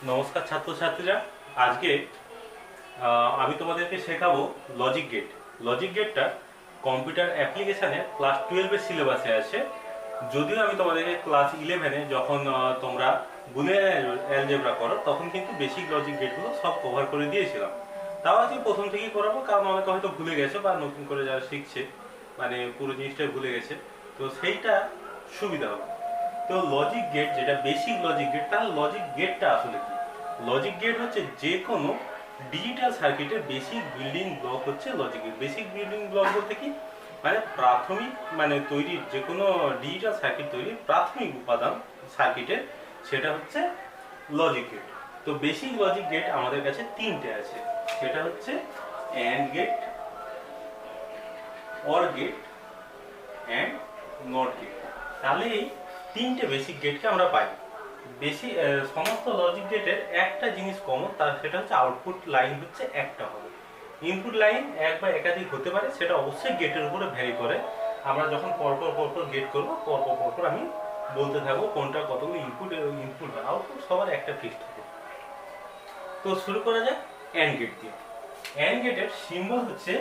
নমস্কার ছাত্রছাত্রীরা। আজকে আমি তোমাদেরকে শেখাবো লজিক গেট। লজিক গেটটা কম্পিউটার অ্যাপ্লিকেশানে ক্লাস 12-এর সিলেবাসে আছে। যদিও আমি তোমাদেরকে ক্লাস 11-এ যখন তোমরা বুলিয়ান অ্যালজেব্রা করো তখন কিন্তু বেসিক লজিক গেটগুলো সব কভার করে দিয়েছিলাম। তাও আজকে প্রথম থেকেই করাবো, কারণ অনেকে হয়তো ভুলে গেছে বা নতুন করে যারা শিখছে মানে পুরো জিনিসটাই ভুলে গেছে, তো সেইটা সুবিধা হবে। তো লজিক গেট যেটা বেসিক লজিক গেট, তাহলে লজিক গেটটা আসলে কি? লজিক গেট হচ্ছে যে কোনো ডিজিটাল সার্কিটের বেসিক বিল্ডিং ব্লক হচ্ছে logic gate. Basic building block বলতে কি, মানে প্রাথমিক মানে তৈরির যে কোনো ডিজিটাল সার্কিট তৈরির প্রাথমিক উপাদান সার্কিটের, সেটা হচ্ছে লজিক গেট। তো বেসিক লজিক গেট আমাদের কাছে তিনটে আছে, সেটা হচ্ছে and gate, or gate and not gate. তাহলে এই তিনটে বেসিক গেটকে আমরা পাই। সমস্ত লজিক গেটের একটা জিনিস কমন, তার সেটা হচ্ছে আউটপুট লাইন হচ্ছে একটা হবে। ইনপুট লাইন এক বা একাধিক হতে পারে, সেটা অবশ্যই গেটের উপরে ভ্যারি করে। আমরা যখন পরপর গেট করবো পরপর আমি বলতে থাকবো কোনটা কতগুলো ইনপুট এবং ইনপুট বা আউটপুট সবার একটা ফিক্সড হবে। তো শুরু করা যাক অ্যান্ড গেট দিয়ে। অ্যান্ড গেটের সিম্বল হচ্ছে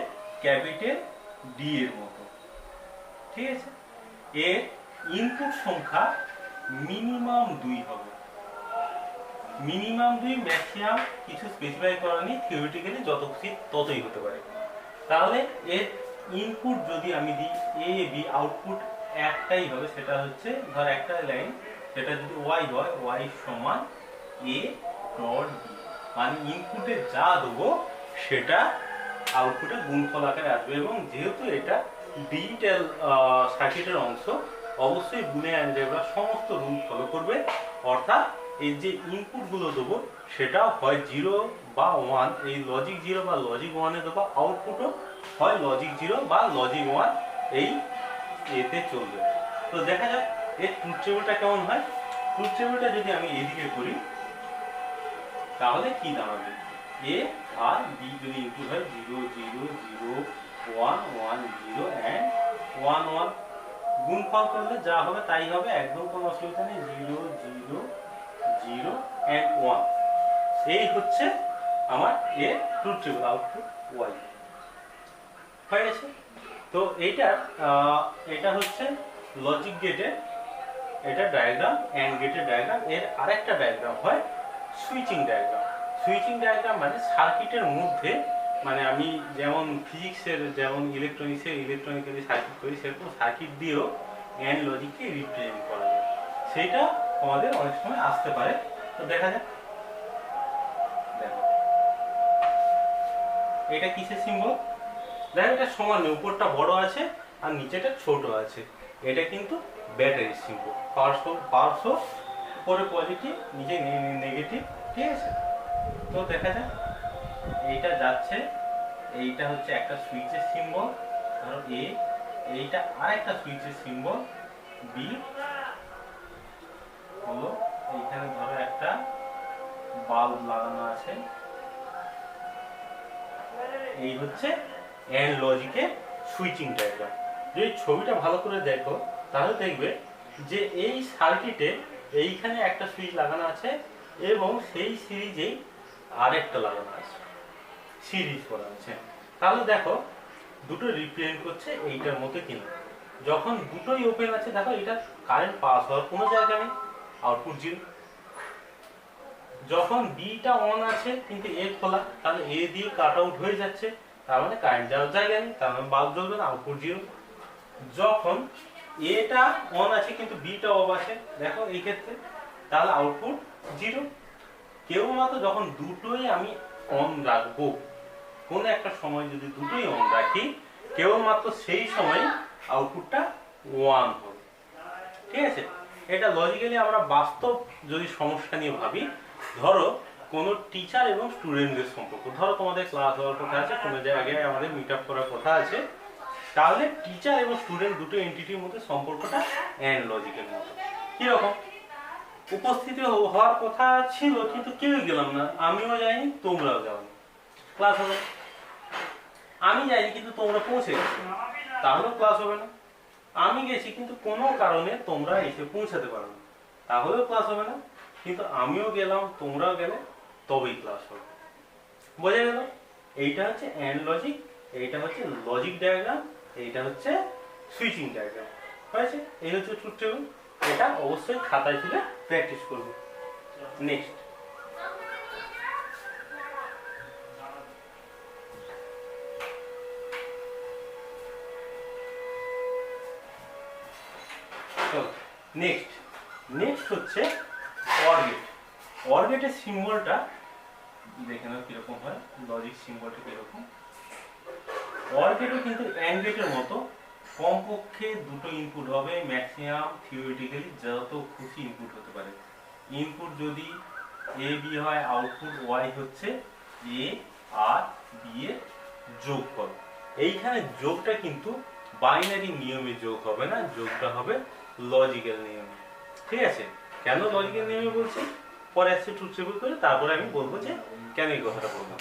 ক্যাপিটাল ডি এর মতো, ঠিক আছে। এর ইনপুট সংখ্যা মিনিমাম 2 হবে। মিনিমাম 2, ম্যাক্সিমাম কিছু স্পেসিফাই করা নেই, থিওরিটিক্যালি যত খুশি ততই হতে পারে। তাহলে এর ইনপুট যদি আমি দিই এ বি, আউটপুট একটাই হবে, সেটা হচ্ছে ধর একটা লাইন, সেটা যদি ওয়াই হয়, ওয়াই সমান এ ডট বি, মানে ইনপুটে যা দেবো সেটা আউটপুটে গুণফল আকারে আসবে। এবং যেহেতু এটা ডিজিটাল সার্কিটের অংশ, অবশ্যই বুলিয়ান অ্যালজেব্রা সমস্ত রুল ফলো করবে। অর্থাৎ এই যে ইনপুটগুলো দেবো সেটাও হয় 0 বা 1, এই লজিক 0 বা লজিক 1-এ দেবো, আউটপুটও হয় লজিক 0 বা লজিক 1 এই এতে চলবে। তো দেখা যাক এর ট্রুথ টেবিলটা কেমন হয়। ট্রুথ টেবিলটা যদি আমি এদিকে করি তাহলে কি দাঁড়াবে, এ আর বি যদি ইনপুট হয় 0 0 0 1 1 0 অ্যান্ড 1 1, গুণফল করলে যা হবে তাই হবে, একদম কোনো অসুবিধা নেই। 0 0 0 অ্যান্ড 1, এই হচ্ছে আমার এ ট্রুথ টেবিল, আউটপুট ওয়াই হয়ে গেছে। তো এটা হচ্ছে লজিক গেটের এটা ডায়াগ্রাম, অ্যান্ড গেটের ডায়াগ্রাম। এর আরেকটা ডায়াগ্রাম হয় সুইচিং ডায়াগ্রাম। সুইচিং ডায়াগ্রাম মানে সার্কিটের মধ্যে, মানে আমি যেমন ফিজিক্সের যেমন ইলেকট্রনিক্সের ইলেকট্রনিক্যালি সার্কিট করি, সেরকম সার্কিট দিয়েও অ্যান্ড লজিককে রিপ্রেজেন্ট করা যায়। সেইটা আমাদের অনেক সময় আসতে পারে। তো দেখা যাক, দেখো এটা কিসের সিম্বল। দেখো এটা সমান, উপরটা বড় আছে আর নিচেটা ছোট আছে। এটা কিন্তু ব্যাটারির সিম্বল, পাওয়ার সোর্স, উপরে পজিটিভ নিচে নেগেটিভ, ঠিক আছে। তো দেখা যাক এইটা যাচ্ছে, এইটা হচ্ছে একটা সুইচের সিম্বল, ধরো এ, এইটা আরেকটা সুইচের সিম্বল বি হলো, এইখানে ধরো একটা বাল্ব লাগানো আছে। এই হচ্ছে অ্যান্ড লজিকের সুইচিং ডায়াগ্রাম। যদি ছবিটা ভালো করে দেখো তাহলে দেখবে যে এই সার্কিটে এইখানে একটা সুইচ লাগানো আছে এবং সেই সিরিজেই আরেকটা লাগানো আছে, সিরিজ করা আছে। তাহলে দেখো দুটো রিপ্রেজেন্ট করছে এইটার মতো কিনা। যখন দুটোই ওপেন আছে, দেখো এটা কারেন্ট পাস হওয়ার কোনো জায়গা নেই, আউটপুট 0। যখন বিটা অন আছে কিন্তু এ খোলা, তাহলে এ দিয়ে কাট আউট হয়ে যাচ্ছে, তার মানে কারেন্ট যাওয়ার জায়গা নেই, তার মানে বাল্ব জ্বলবে না, আউটপুট 0। যখন এটা অন আছে কিন্তু বিটা অফ আছে, দেখো এই ক্ষেত্রে, তাহলে আউটপুট 0। কেবলমাত্র যখন দুটোই আমি অন রাখবো, কোন একটা সময় যদি দুটোই অন রাখি, কেবলমাত্র সেই সময় আউটপুটটা 1 হবে, ঠিক আছে। এটা লজিক্যালি আমরা বাস্তব যদি সমস্যা নিয়ে ভাবি, ধরো কোনো টিচার এবং স্টুডেন্টদের সম্পর্ক, ধরো তোমাদের ক্লাস হওয়ার কথা আছে, কোনো জায়গায় আমাদের মিট আপ করার কথা আছে, তাহলে টিচার এবং স্টুডেন্ট দুটো এন্টিটির মধ্যে সম্পর্কটা অ্যান্ড লজিকের মতো। কিরকম, উপস্থিতি হওয়ার কথা ছিল কিন্তু কেউই গেলাম না, আমিও যাইনি তোমরাও যাওনি, ক্লাস হবে না। আমি যাইনি কিন্তু তোমরা পৌঁছে গেছো, তাহলেও ক্লাস হবে না। আমি গেছি কিন্তু কোনো কারণে তোমরা এসে পৌঁছাতে পারো না, তাহলেও ক্লাস হবে না। কিন্তু আমিও গেলাম তোমরাও গেলে তবেই ক্লাস হবে। বোঝা গেল? এইটা হচ্ছে অ্যান্ড লজিক, এইটা হচ্ছে লজিক ডায়াগ্রাম, এইটা হচ্ছে সুইচিং ডায়াগ্রাম। হয়েছে? এই হচ্ছে ট্রুথ টেবিল। এটা অবশ্যই খাতায় তুলে প্র্যাকটিস করবে। নেক্সট, নেক্সট নেক্সট হচ্ছে অর গেট। অর গেটের সিম্বলটা দেখে নাও কিরকম হয়, লজিক সিম্বলটা কিরকম। অর গেটও কিন্তু অ্যান্ড গেটের মতো কমপক্ষে দুটো ইনপুট হবে, ম্যাক্সিমাম থিওরিটিক্যালি যত খুশি ইনপুট হতে পারে। ইনপুট যদি এ বি হয়, আউটপুট ওয়াই হচ্ছে এ আর বি এর যোগফল। এইখানে যোগটা কিন্তু বাইনারি নিয়মে যোগ হবে না, যোগটা হবে লজিক্যাল নিয়মে। ঠিক আছে? কেন লজিক্যাল নিয়মে বলছি পরে আসছে ট্রুথ টেবিল করে, তারপরে আমি বলবো যে কেন এই কথাটা বললাম।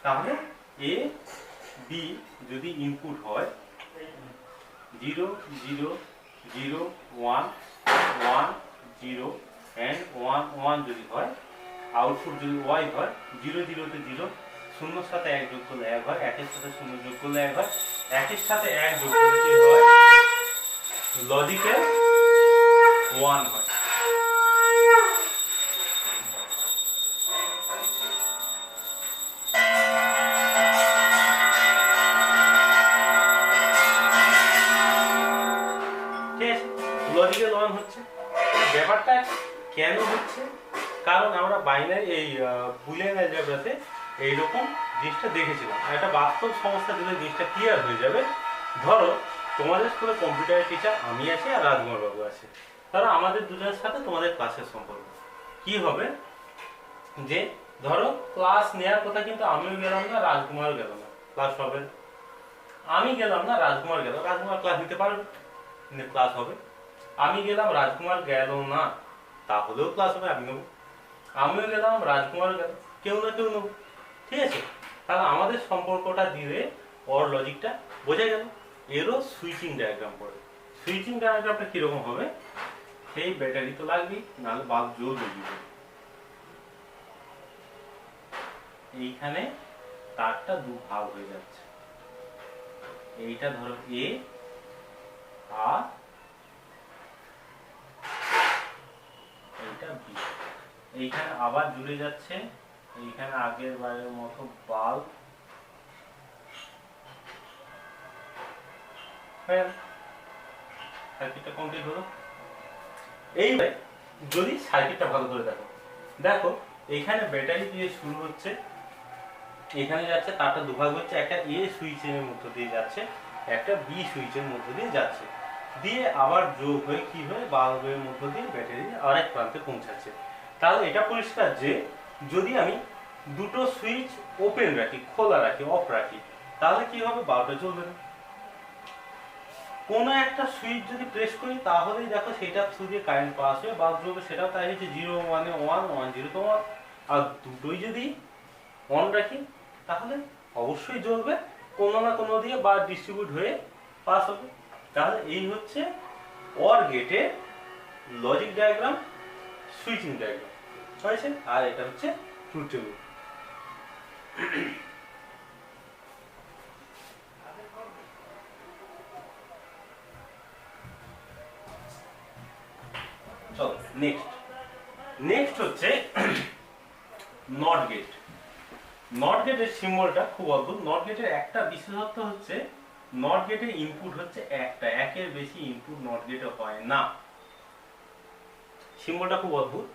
তাহলে এ বি যদি ইনপুট হয় 0 0 0 1 1 0 and 1 1 যদি হয়, আউটপুট যদি ওয়াই হয় 0 0 তে 0, 0 এর সাথে 1 যোগ করলে 1 হয়, 1 এর সাথে 0 যোগ করলে 1 হয়, 1 এর সাথে 1 যোগ করলে কি হয়? লজিকে 1 হয়। লজিক্যাল 1 হচ্ছে। ব্যাপারটা কেন হচ্ছে? কারণ আমরা বাইনারি এই বুলিয়ান অ্যালজেব্রাতে এইরকম জিনিসটা দেখেছিলাম। একটা বাস্তব সমস্যা দিলে জিনিসটা ক্লিয়ার হয়ে যাবে। ধরো তোমাদের স্কুলে কম্পিউটারের টিচার আমি আছি আর রাজকুমার বাবু আছে, ধরো আমাদের দুজনের সাথে তোমাদের ক্লাসের সম্পর্ক কি হবে যে ধরো ক্লাস নেওয়ার কথা কিন্তু আমিও গেলাম না, রাজকুমারও গেল না, ক্লাস হবে। আমি গেলাম না, রাজকুমার গেল, রাজকুমার ক্লাস নিতে পারবে, ক্লাস হবে। আমি গেলাম, রাজকুমার গেল না, তাহলেও ক্লাস হবে, আমি নেবো। আমিও গেলাম, রাজকুমার গেল, কেউ না কেউ নেবো। ঠিক আছে? তাহলে আমাদের সম্পর্কটা দিয়ে অর লজিকটা বোঝা গেল। এরও সুইচিং ডায়াগ্রাম পড়ে। সুইচিং ডায়াগ্রামটা কিরকম হবে? সেই ব্যাটারি তো লাগবেই, নাহলে বাল্ব জ্বলবে কি করে? এইখানে তারটা দু ভাগ হয়ে যাচ্ছে, এইটা ধরো এ আর এইটা বি। এইখানে আবার জুড়ে যাচ্ছে, এইখানে আগের বারের মতো বাল্ব। সার্কিটটা কমপ্লিট হলো। এইবারে যদি সার্কিটটা ভালো করে দেখো, দেখো এইখানে ব্যাটারি দিয়ে শুরু হচ্ছে, এখানে যাচ্ছে, তারটা দুভাগ হচ্ছে, একটা এ সুইচের মধ্য দিয়ে যাচ্ছে, একটা বি সুইচের মধ্য দিয়ে যাচ্ছে, দিয়ে আবার যোগ হয়ে কি হয় বাল্বের মধ্য দিয়ে ব্যাটারি আরেক প্রান্তে পৌঁছাচ্ছে। তাহলে এটা পরিষ্কার যে যদি আমি দুটো সুইচ ওপেন রাখি, খোলা রাখি, অফ রাখি, তাহলে কি হবে? বাল্বটা জ্বলবে না। কোনো একটা সুইচ যদি প্রেস করি তাহলেই দেখো সেটা থ্রু দিয়ে কারেন্ট পাস হয়ে বাল্ব জ্বলবে, সেটাও তাই হচ্ছে 0 1 1 1 0 তো 1। আর দুটোই যদি অন রাখি তাহলে অবশ্যই জ্বলবে, কোনো না কোনো দিয়ে বা ডিস্ট্রিবিউট হয়ে পাস হবে। তাহলে এই হচ্ছে অর গেটে লজিক ডায়াগ্রাম, সুইচিং ডায়াগ্রাম হয়েছে। আর এটা হচ্ছে ট্রুথ টেবিল। চলো নেক্সট। নেক্সট হচ্ছে নট গেট। নট গেটের সিম্বলটা খুব অদ্ভুত। নট গেটের একটা বিশেষত্ব হচ্ছে নট গেটের ইনপুট হচ্ছে একটা, একের বেশি ইনপুট নট গেটে হয় না। সিম্বলটা খুব অদ্ভুত,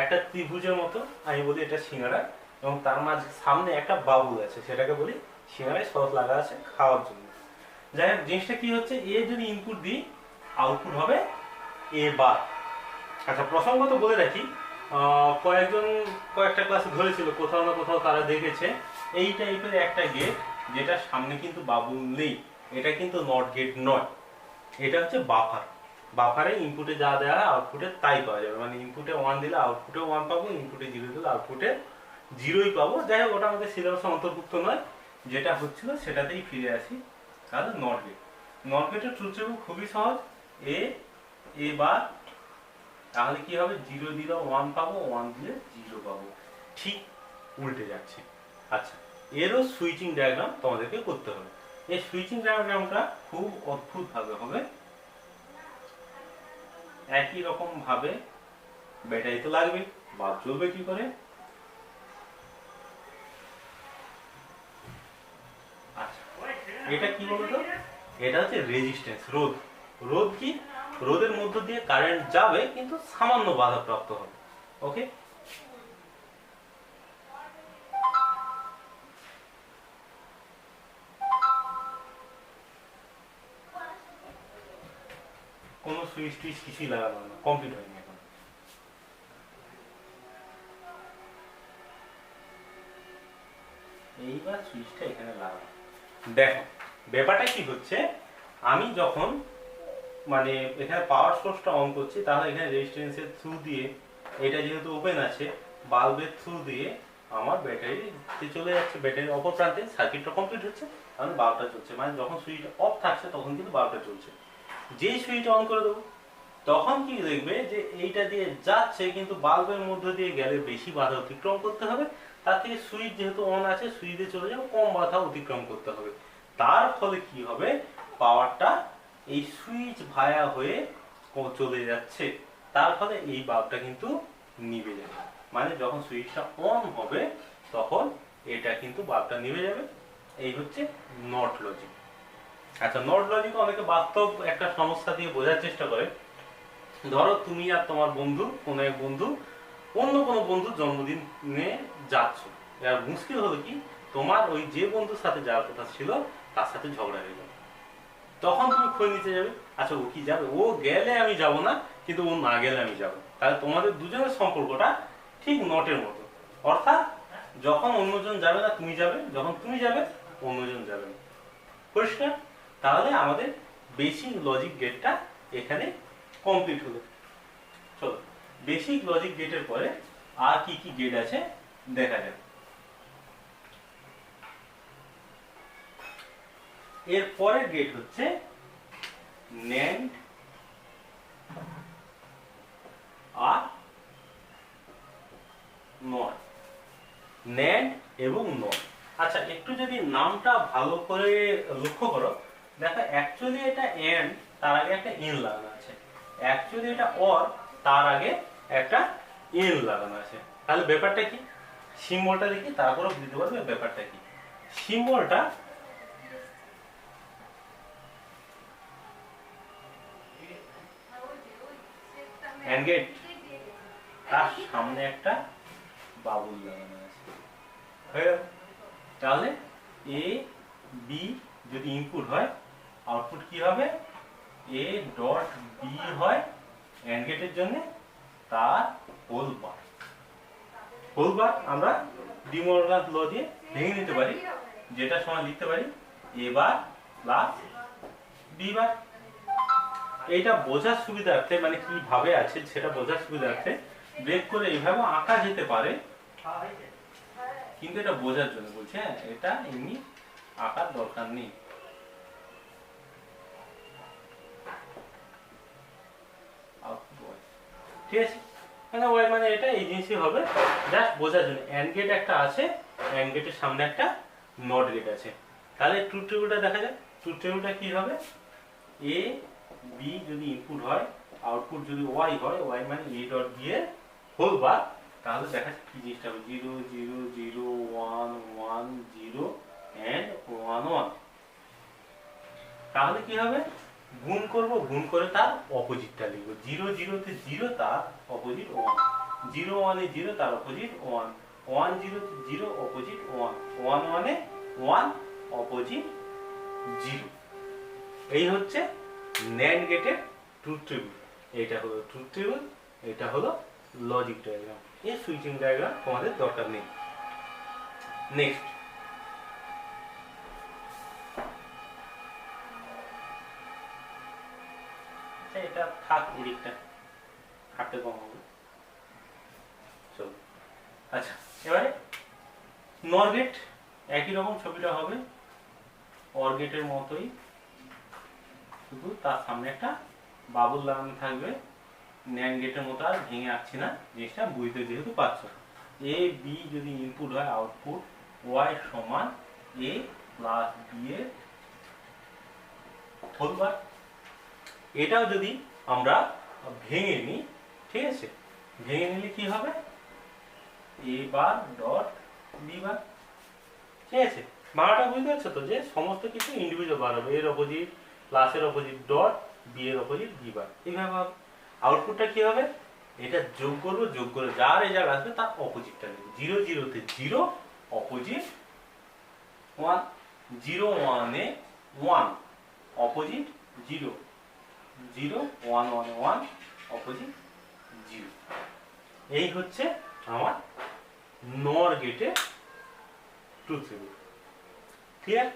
একটা ত্রিভুজের মতো, আমি বলি এটা সিঙ্গারা, এবং তার মাঝে সামনে একটা বাবুল আছে, সেটাকে বলি সিঙ্গারায় সস লাগা আছে খাওয়ার জন্য। যাই হোক, জিনিসটা কি হচ্ছে, এ যদি ইনপুট দিই আউটপুট হবে এ বার। আচ্ছা, প্রসঙ্গত বলে রাখি, কয়েকটা ক্লাসে ধরেছিল, কোথাও না কোথাও তারা দেখেছে এই টাইপের একটা গেট যেটা সামনে কিন্তু বাবুল নেই, এটা কিন্তু নট গেট নয়, এটা হচ্ছে বাফার। বাফারে ইনপুটে যা দেওয়া হয় আউটপুটে তাই পাওয়া যাবে, মানে ইনপুটে 1 দিলে আউটপুটে 1 পাবো, ইনপুটে 0 দিলে আউটপুটে 0ই পাবো। যাই হোক, ওটা আমাদের সিলেবাসে অন্তর্ভুক্ত নয়, যেটা হচ্ছিল সেটাতেই ফিরে আসি। তাহলে নট গেট, নট গেটের ট্রুথ টেবিল খুবই সহজ, এ বার তাহলে কি হবে, 0 দিলে 1 পাবো, 1 দিলে 0 পাবো, ঠিক উল্টে যাচ্ছে। আচ্ছা, এরও সুইচিং ডায়াগ্রাম তোমাদেরকে করতে হবে। এই সুইচিং ডায়াগ্রামটা খুব অদ্ভুত ভাবে হবে। একই রকম ভাবে ব্যাটারি তো লাগবে, বাল্ব জ্বলবে কি করে? আচ্ছা, এটা কি বলতো, এটা হচ্ছে রেজিস্ট্যান্স, রোধ। রোধ কি, রোধের মধ্য দিয়ে কারেন্ট যাবে কিন্তু সামান্য বাধাপ্রাপ্ত হবে। ওকে, কোনো সুইচ টুইচ কিছুই লাগানো না, কমপ্লিট হয়নি এখন। এইবার সুইচটা এখানে লাগাবো। দেখো ব্যাপারটা কি হচ্ছে, আমি যখন মানে এখানে পাওয়ার সোর্সটা অন করছি, তাহলে এখানে রেজিস্ট্যান্সের থ্রু দিয়ে, এটা যেহেতু ওপেন আছে, বাল্বের থ্রু দিয়ে আমার ব্যাটারিতে চলে যাচ্ছে, ব্যাটারির অপর প্রান্তে সার্কিটটা কমপ্লিট হচ্ছে, কারণ বাল্বটা চলছে। মানে যখন সুইচটা অফ থাকছে তখন কিন্তু বাল্বটা চলছে। যেই সুইচটা অন করে দেবো, তখন কি দেখবে যে এইটা দিয়ে যাচ্ছে, কিন্তু বাল্বের মধ্য দিয়ে গেলে বেশি বাধা অতিক্রম করতে হবে, তার থেকে সুইচ যেহেতু অন আছে, সুইচে চলে যাবে, কম বাধা অতিক্রম করতে হবে। তার ফলে কি হবে, পাওয়ারটা এই সুইচ ভায়া হয়ে চলে যাচ্ছে, তার ফলে এই বাল্বটা কিন্তু নিভে যাবে। মানে যখন সুইচটা অন হবে তখন এটা কিন্তু বাল্বটা নিভে যাবে। এই হচ্ছে নট লজিক। আচ্ছা, নট লজিক অনেকে বাস্তব একটা সমস্যা দিয়ে বোঝার চেষ্টা করে। ধরো তুমি আর তোমার বন্ধু, কোনো এক বন্ধু অন্য কোনো বন্ধুর জন্মদিনে যাচ্ছ। আর মুশকিল হলো কি, তোমার ওই যে বন্ধুর সাথে যাওয়ার কথা ছিল তার সাথে ঝগড়া হয়ে গেল। তখন তুমি খোঁজ নিতে যাবে, আচ্ছা ও কি যাবে, ও গেলে আমি যাব না, কিন্তু ও না গেলে আমি যাব। তাহলে তোমাদের দুজনের সম্পর্কটা ঠিক নটের মতো। অর্থাৎ যখন অন্যজন যাবে না তুমি যাবে, যখন তুমি যাবে অন্যজন যাবে না। পরিষ্কার? তাহলে আমাদের বেসিক লজিক গেটটা এখানে কমপ্লিট হলো। চলো, বেসিক লজিক গেটের পরে আর কি কি গেট আছে দেখা যাক। এর পরের গেট হচ্ছে NAND আর NOR। NAND এবং NOR। আচ্ছা, একটু যদি নামটা ভালো করে লক্ষ্য করো, দেখো অ্যাকচুয়ালি এটা এন্ড, তার আগে একটা ইন লাগানো আছে। অ্যাকচুয়ালি এটা অর, তার আগে একটা ইন লাগানো আছে। তাহলে ব্যাপারটা কি, সিম্বলটা দেখি, তারপরে বুঝতে পারবে ব্যাপারটা কি। সিম্বলটা এন্ড গেট, তার সামনে একটা বাবুল লাগানো আছে। তাহলে এ বি যদি ইনপুট হয়, আউটপুট কি হবে, এ ডট বি হয় এন্ড গেটের জন্য, তার হোল বার। হোল বার আমরা ডি মর্গান ল দিয়ে ভেঙে নিতে পারি, যেটা সময় লিখতে পারি এ বার প্লাস বি বার। এইটা বোঝার সুবিধার্থে, মানে কিভাবে আছে সেটা বোঝার সুবিধার্থে ব্রেক করে এইভাবে আঁকা যেতে পারে, কিন্তু এটা বোঝার জন্য বলছি। হ্যাঁ, এটা এমনি আঁকার দরকার নেই। ঠিক আছে, মানে ওই মানে এটা এই জিনিসই হবে, জাস্ট বোঝার জন্য। এন্ড গেট একটা আছে, এন্ড গেটের সামনে একটা নট গেট আছে। তাহলে ট্রুথ টেবিলটা দেখা যায়। ট্রুথ টেবিলটা কি হবে, এ বি যদি ইনপুট হয়, আউটপুট যদি ওয়াই হয়, ওয়াই মানে এ ডট বি এর হোল বার, তাহলে দেখা যাচ্ছে কি জিনিসটা হবে, 0 0 0 1 1 0 এন্ড 1 1। তাহলে কি হবে, গুণ করব, গুণ করে তার অপোজিটটা লিখব। 0 0 তে 0, তার অপোজিট 1। 0 1 এ 0, তার অপোজিট 1। 1 0 তে 0, অপোজিট 1। 1 1 এ 1, অপোজিট 0। এই হচ্ছে NAND গেটের ট্রুথ টেবিল। এটা হলো ট্রুথ টেবিল, এটা হলো লজিক ডায়াগ্রাম। এই সুইচিং ডায়াগ্রাম তোমাদের দরকার নেই। নেক্সট, এটা থাক, এদিকটা হাঁটতে কম হবে। চলো, আচ্ছা এবারে নর গেট, একই রকম ছবিটা হবে অর গেটের মতোই, শুধু তার সামনে একটা বাবুল লাগানো থাকবে। ন্যান্ড গেটের মতো আর ভেঙে আসছি না, জিনিসটা বুঝতে যেহেতু পারছো। এ বি যদি ইনপুট হয়, আউটপুট ওয়াই সমান এ প্লাস বি এর হোল বার। এটাও যদি আমরা ভেঙে নিই, ঠিক আছে, ভেঙে নিলে কি হবে, এ বার ডট বি বার। ঠিক আছে, বাংলাটা বুঝতে পারছো তো, যে সমস্ত কিছু ইন্ডিভিজুয়াল বার হবে, এর অপোজিট প্লাসের অপোজিট ডট, বি এর অপোজিট বি বার, এইভাবে হবে। আউটপুটটা কি হবে, এটা যোগ করবো, যোগ করে যার রেজাল্ট আসবে তার অপোজিটটা নেব। 0 0 তে 0 অপোজিট 1, 0 1 এ 1 অপোজিট 0, 0 1 1 এ 1 অপোজিট 0। এই হচ্ছে আমার নর গেটের ট্রুথ টেবিল। ক্লিয়ার?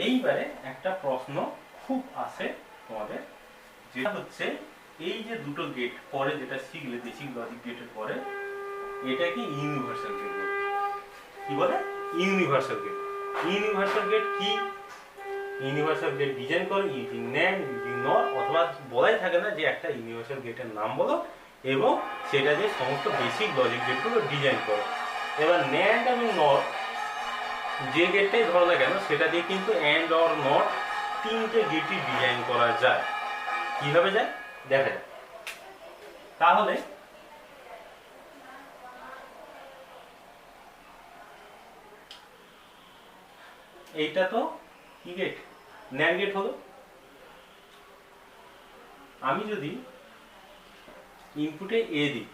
এইবারে একটা প্রশ্ন খুব আসে তোমাদের, যেটা হচ্ছে এই যে দুটো গেট পরে যেটা শিখলে বেসিক লজিক গেটের পরে, এটাকে ইউনিভার্সাল গেট বলে। কি বলে? Universal gate. ইউনিভার্সাল গেট কি? ইউনিভার্সাল গেট ডিজাইন করে ইউজিং ন্যান্ড, ইউজিং নর, অথবা বলাই থাকে না যে একটা ইউনিভার্সাল গেটের নাম বলো এবং সেটা যে সমস্ত বেসিক লজিক গেটগুলো ডিজাইন করো। এবার ন্যান্ড এবং নর যে গেটটাই ধরো না কেন, সেটা দিয়ে কিন্তু অ্যান্ড অর নট তিনটে গেটই ডিজাইন করা যায়। কিভাবে যায় দেখা যায়। তাহলে এইটা তো কি গেট, ন্যান্ড গেট হলো। আমি যদি ইনপুটে এ দিই,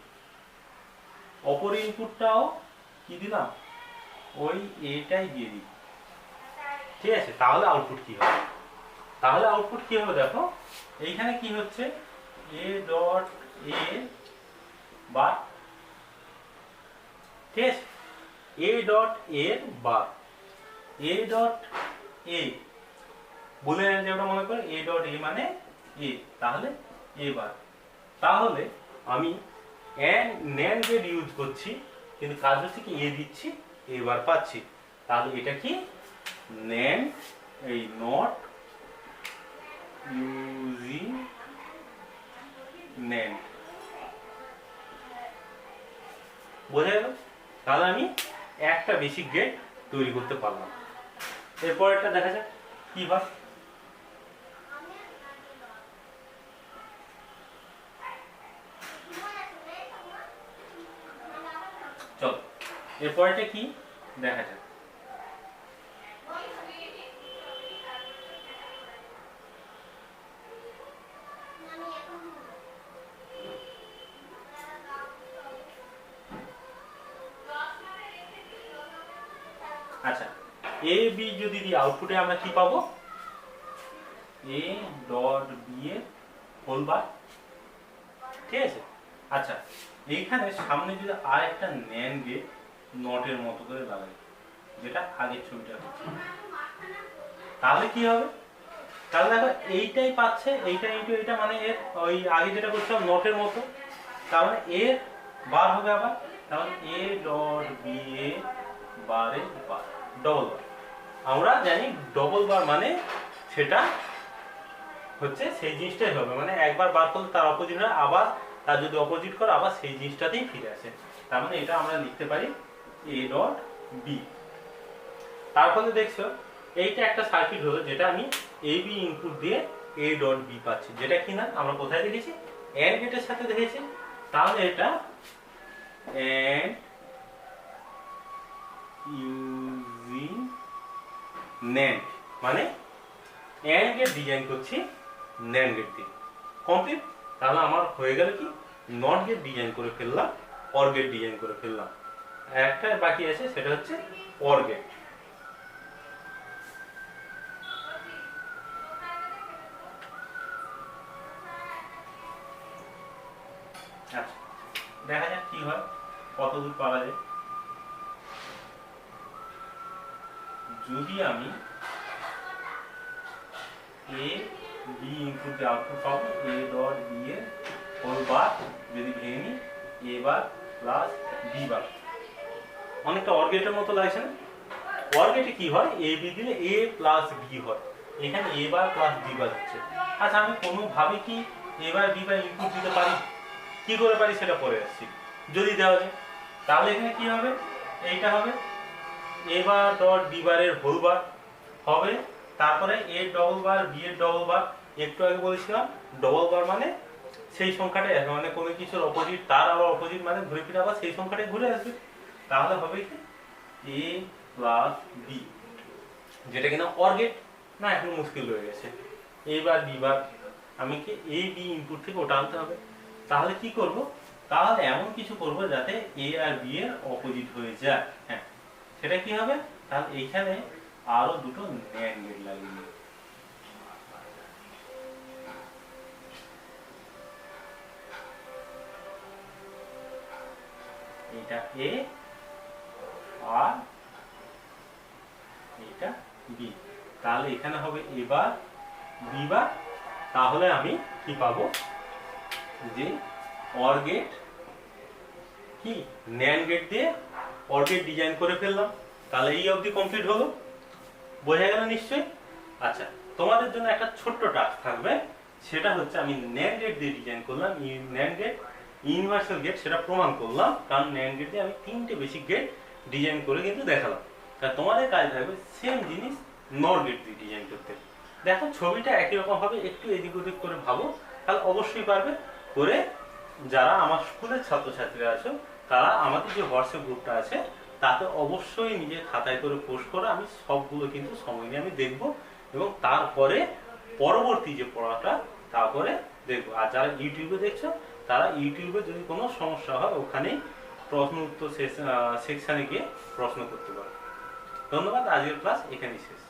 অপর ইনপুটটাও কি দিলাম, ওই এটাই দিয়ে দিই, ঠিক আছে, তাহলে আউটপুট কি হবে? তাহলে আউটপুট কি হবে দেখো, এইখানে কি হচ্ছে, এ ডট এ বার, ঠিক আছে, A dot A bar, A dot A বলে যে ওটা মনে করে এ ডট এ মানে এ, তাহলে এ বার। তাহলে আমি ন্যান্ড গেট ইউজ করছি, কিন্তু কাজ হচ্ছে কি এ দিচ্ছি, এ বার পাচ্ছি। তাহলে এটা কি ন্যান্ড, এই নট ইউজিং ন্যান্ড, বোঝা গেল? তাহলে আমি একটা বেসিক গেট তৈরি করতে পারলাম। এরপরেরটা দেখা যাক কি হয়। চলো এরপরেরটা কি দেখা যাক। আচ্ছা, এ বি যদি দিই, আউটপুটে আমরা কি পাবো, এ ডট বি এর হোল বার, ঠিক আছে। আচ্ছা, এইখানে সামনে যদি আর একটা ন্যান্ড গেট নটের মতো করে লাগাই, যেটা আগের ছবিটা, তাহলে কি হবে, তাহলে দেখো এইটাই পাচ্ছে, এইটা ইনটু এইটা, মানে এর ওই আগে যেটা করছিলাম নটের মতো, তার মানে এর বার হবে আবার, তাহলে এ ডট বি এ বারে বার, ডবল বার। আমরা জানি ডবল বার মানে সেটা হচ্ছে সেই জিনিসটাই হবে, মানে একবার বার করলে তার অপোজিট হয়, আবার তার যদি অপোজিট করে আবার সেই জিনিসটাতেই ফিরে আসে। তার মানে এটা আমরা লিখতে পারি এ ডট বি। তারপরে দেখছো এইটা একটা সার্কিট হলো, যেটা আমি এ বি ইনপুট দিয়ে এ ডট বি পাচ্ছি, যেটা কিনা আমরা কোথায় দেখেছি, এন্ড গেটের সাথে দেখেছি। তাহলে এটা এন্ড ইউজিং ন্যান্ড, মানে এন্ড গেট ডিজাইন করছি ন্যান্ড গেট দিয়ে, কমপ্লিট। তাহলে আমার হয়ে গেল কি, নট গেট ডিজাইন করে ফেললাম, অর গেট ডিজাইন করে ফেললাম। একটা বাকি আছে, সেটা হচ্ছে অর গেট। আচ্ছা, দেখা যাক কি হয়, কত দূর পারা যায়। যদি আমি এ বি ইনপুট দিয়ে আউটপুট পাবো, এ ডট বি এর হোল বার যদি ভেঙে নিই, এ বার প্লাস বি বার, অনেকটা অর গেটের মতো লাগছে না? অর গেটে কি হয়, এ বি দিলে এ প্লাস বি হয়, এখানে এ বার প্লাস বি বার হচ্ছে, আচ্ছা আমি কোনোভাবে কি এবার বি বার ইনপুট দিতে পারি? কি করে পারি সেটা পরে আসছি। যদি দেওয়া যায় তাহলে এখানে কি হবে, এইটা হবে এ বার ডট বি বারের হোল বার হবে, তারপরে এ ডবল বার বি এর ডবল বার। একটু আগে বলেছিলাম ডবল বার মানে সেই সংখ্যাটা মানে কোনো কিছুর অপোজিট তার আবার অপোজিট মানে ঘুরে ফিরে আবার সেই সংখ্যাটাই ঘুরে আসবে। তাহলে হবে কি এ প্লাস বি, যেটা কিনা অর গেট না, এখন মুশকিল হয়ে গেছে। এ বার বি বার আমি কি এ বি ইনপুট থেকে ওটা আনতে হবে। তাহলে কি করব, তাহলে এমন কিছু করব যাতে এ আর বি এর অপোজিট হয়ে যায়। হ্যাঁ, সেটা কি হবে, তাহলে এইখানে আরো দুটো ন্যান্ড গেট লাগিয়ে দিই। এটা এ আর এটা বি, তাহলে এখানে হবে এ বার বি বার। তাহলে আমি কি পাবো, যে অর গেট কি ন্যান্ড গেট দিয়ে অর গেট ডিজাইন করে ফেললাম। তাহলে এই অবধি কমপ্লিট হলো, বোঝা গেল নিশ্চয়ই। আচ্ছা, তোমাদের জন্য একটা ছোট্ট টাস্ক থাকবে, সেটা হচ্ছে আমি ন্যান্ড গেট দিয়ে ডিজাইন করলাম, ন্যান্ড গেট ইউনিভার্সাল গেট সেটা প্রমাণ করলাম, কারণ ন্যান্ড গেট দিয়ে আমি 3টে বেসিক গেট ডিজাইন করে কিন্তু দেখালাম। তা তোমাদের কাজ থাকবে সেম জিনিস নর গেট দিয়ে ডিজাইন করতে। দেখো ছবিটা একই রকম হবে, একটু এদিক ওদিক করে ভাবো, তাহলে অবশ্যই পারবে করে। যারা আমার স্কুলের ছাত্রছাত্রীরা আছো তারা আমাদের যে হোয়াটসঅ্যাপ গ্রুপটা আছে তাতে অবশ্যই নিজের খাতায় করে পোস্ট করে, আমি সবগুলো কিন্তু সময় নিয়ে আমি দেখবো এবং তারপরে পরবর্তী যে পড়াটা তারপরে দেখবো। আর যারা ইউটিউবে দেখছো তারা ইউটিউবে যদি কোনো সমস্যা হয় ওখানেই প্রশ্ন উত্তর সেকশনে গিয়ে প্রশ্ন করতে পারো। ধন্যবাদ, আজকের ক্লাস এখানেই শেষ।